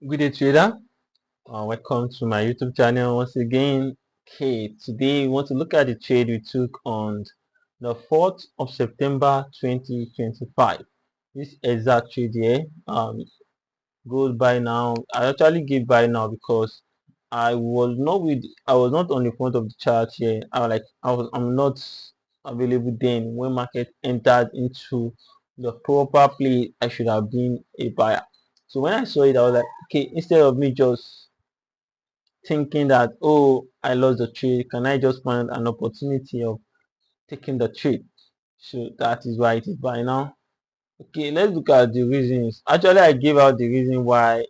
Good day, trader. Welcome to my YouTube channel once again. Okay, today we want to look at the trade we took on the 4th of September 2025. This exact trade here goes by now. I actually gave buy now because I was not on the front of the chart here. I'm not available then when market entered into the proper place. I should have been a buyer. So when I saw it, I was like, okay, instead of me just thinking that, oh, I lost the trade, can I just find an opportunity of taking the trade? So that is why it is by now. Okay, let's look at the reasons. Actually, I gave out the reason why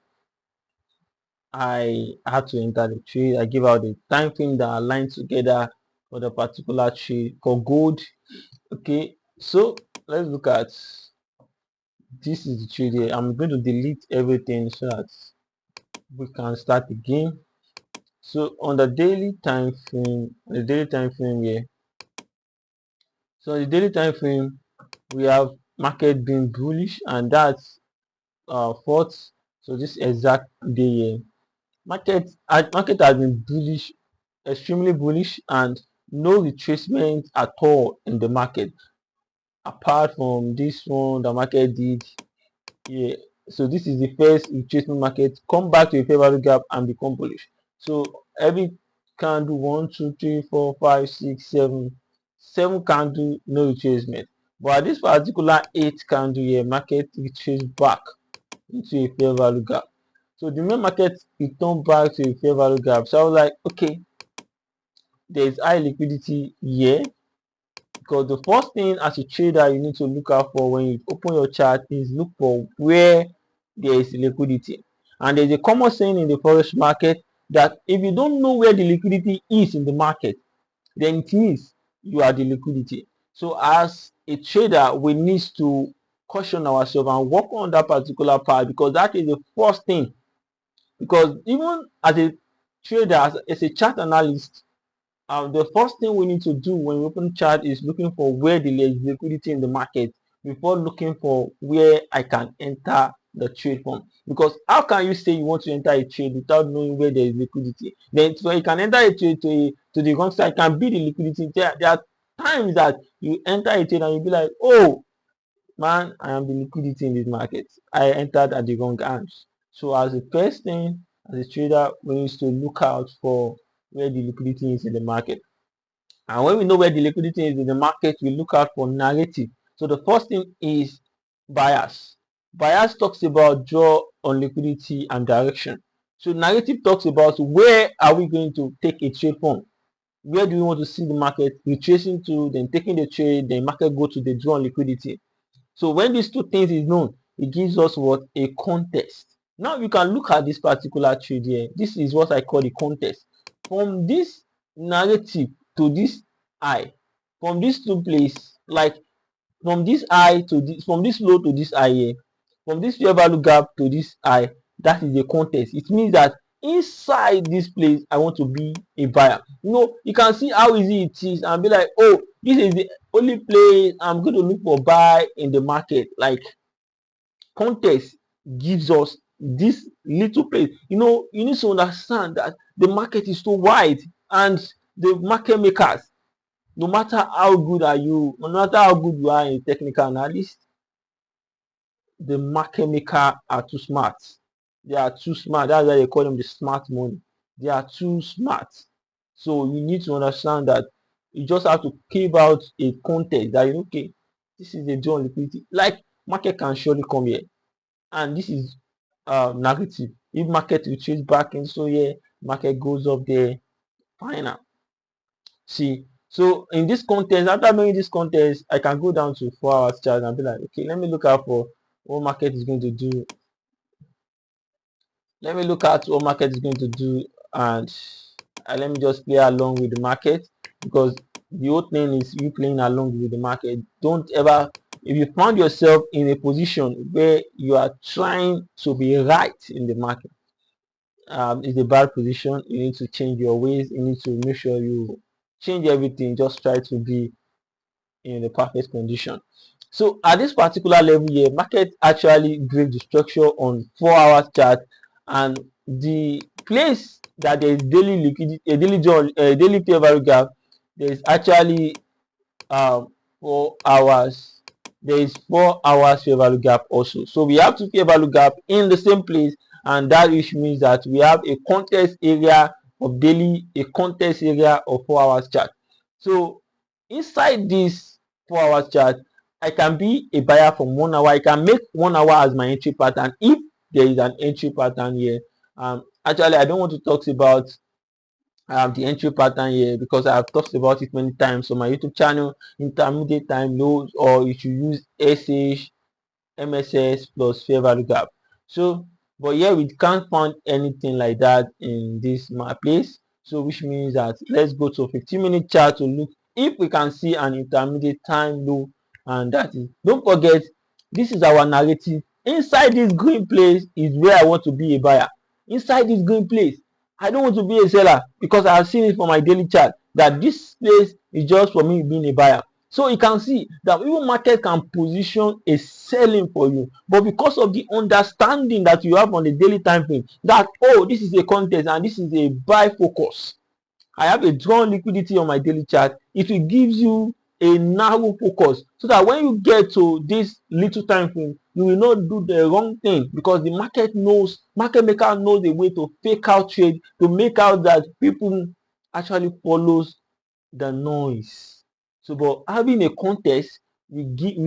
I had to enter the trade. I gave out the time frame that aligned together for the particular trade for gold. Okay, so let's look at this is the trade here. I'm going to delete everything so that we can start again. So on the daily time frame here. So on the daily time frame, we have market being bullish, and that's fourth. So this exact day here, market has been bullish, extremely bullish, and no retracement at all in the market apart from this one the market did. Yeah, so this is the first retracement market come back to a fair value gap and become bullish. So every candle 1 2 3 4 5 6 7 candle no retracement, but at this particular 8 candle here market retraced back into a fair value gap. So the main market returned back to a fair value gap. So I was like, okay, there is high liquidity here, because the first thing as a trader you need to look out for when you open your chart is look for where there is liquidity. And there's a common saying in the forex market that if you don't know where the liquidity is in the market, then it means you are the liquidity. So as a trader, we need to caution ourselves and work on that particular part, because that is the first thing. Because even as a trader, as a chart analyst, the first thing we need to do when we open chart is looking for where there is liquidity in the market before looking for where I can enter the trade from. Because how can you say you want to enter a trade without knowing where there is liquidity? Then so you can enter a trade to the wrong side, can be the liquidity. There are times that you enter a trade and you'll be like, oh man, I am the liquidity in this market. I entered at the wrong hands. So as the first thing, as a trader, we need to look out for where the liquidity is in the market. And when we know where the liquidity is in the market, we look out for narrative. So the first thing is bias. Bias talks about draw on liquidity and direction. So narrative talks about where are we going to take a trade from? Where do we want to see the market retracing to, then taking the trade, then market go to the draw on liquidity. So when these two things is known, it gives us what? A context. Now you can look at this particular trade here. This is what I call the context. From this narrative to this high, from these two places, like from this high to this, from this low to this high here, from this fair value gap to this high, that is the context. It means that inside this place I want to be a buyer. You can see how easy it is and be like, oh, this is the only place I'm going to look for buy in the market. Like, context gives us this little place. You need to understand that the market is so wide, and the market makers, no matter how good are you, no matter how good you are in technical analysis, the market maker are too smart. They are too smart. That's why they call them the smart money. They are too smart. So you need to understand that you just have to give out a context that, okay, this is a draw on liquidity. Like, market can surely come here, and this is narrative. If market retreats back and so yeah, market goes up there, final. See, so in this context, after knowing this context, I can go down to 4 hours chart and be like, okay, let me look out for what market is going to do. Let me look at what market is going to do, and let me just play along with the market, because the whole thing is you playing along with the market. Don't ever, if you found yourself in a position where you are trying to be right in the market, it's a bad position. You need to change your ways. You need to make sure you change everything. Just try to be in the perfect condition. So at this particular level here, market actually break the structure on 4 hours chart, and the place that there is daily liquidity, a daily fair value gap, there is actually 4 hours. There is 4 hours fair value gap also. So we have two fair value gap in the same place, and that which means that we have a contest area of daily, a contest area of 4 hours chart. So inside this 4 hours chart, I can be a buyer from 1 hour. I can make 1 hour as my entry pattern if there is an entry pattern here. Actually, I don't want to talk about the entry pattern here because I have talked about it many times on my YouTube channel. Intermediate time lows, or you should use SH, MSS plus fair value gap. So, but here we can't find anything like that in this place. So, which means that let's go to 15-minute chart to look if we can see an intermediate time low, and that is, don't forget, this is our narrative. Inside this green place is where I want to be a buyer. Inside this green place, I don't want to be a seller because I have seen it for my daily chart that this place is just for me being a buyer. So you can see that even market can position a selling for you, but because of the understanding that you have on the daily time frame that, oh, this is a contest and this is a buy focus, I have a drawn liquidity on my daily chart, it will give you a narrow focus so that when you get to this little time frame, you will not do the wrong thing, because the market maker knows a way to fake out trade, to make out that people actually follows the noise. So, but having a contest we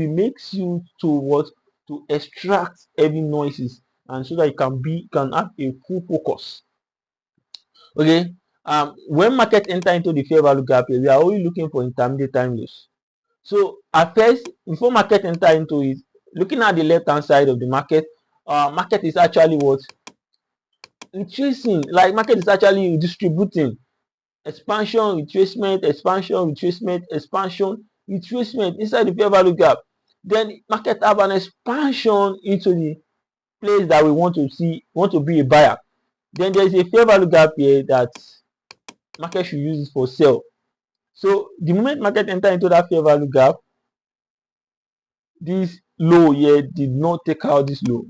makes you to what, to extract every noises, and so that you can have a full focus. Okay. When market enter into the fair value gap here, we are only looking for intermediate time lows. So at first, before market enter into it, looking at the left hand side of the market, market is actually what, retracing. Like market is actually distributing expansion, retracement, expansion, retracement, expansion, retracement inside the fair value gap. Then market have an expansion into the place that we want to see, want to be a buyer. Then there is a fair value gap here that market should use it for sell. So the moment market enter into that fair value gap, this low here did not take out this low.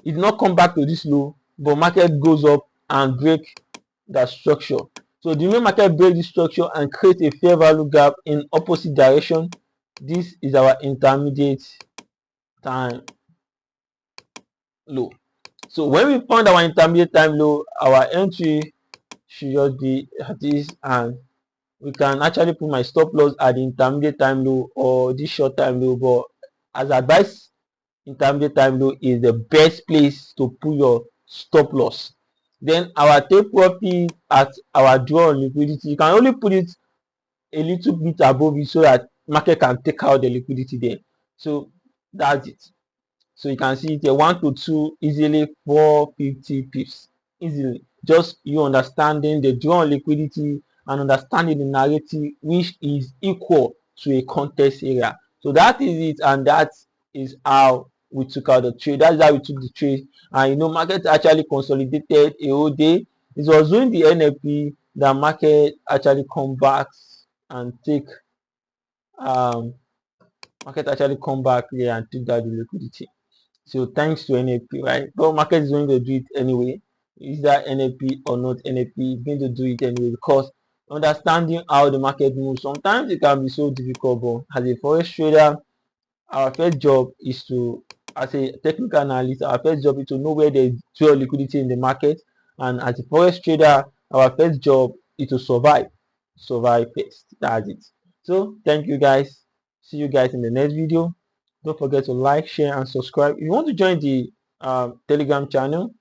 It did not come back to this low, but market goes up and break that structure. So the moment market break this structure and create a fair value gap in opposite direction, this is our intermediate time low. So when we find our intermediate time low, our entry should just be at this, and we can actually put my stop loss at the intermediate time low or this short time low. But as advice, intermediate time low is the best place to put your stop loss. Then our take profit at our draw on liquidity, you can only put it a little bit above it so that market can take out the liquidity there. So that's it. So you can see it here, 1 to 2, easily 450 pips, easily. Just you understanding the draw on liquidity and understanding the narrative, which is equal to a contest area. So that is it, and that is how we took out the trade. That's how we took the trade. And you know, market actually consolidated a whole day. It was during the NFP that market actually come back and take market actually come back here and took out the liquidity. So thanks to NFP, right? But market is going to do it anyway. Is that NFP or not NFP? It's going to do it anyway, because understanding how the market moves, sometimes it can be so difficult. But as a forex trader, our first job is to, as a technical analyst, our first job is to know where there is pure liquidity in the market. And as a forex trader, our first job is to survive. Survive first. That's it. So thank you guys. See you guys in the next video. Don't forget to like, share, and subscribe. If you want to join the Telegram channel,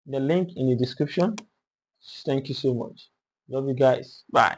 the link in the description. Thank you so much. Love you guys. Bye.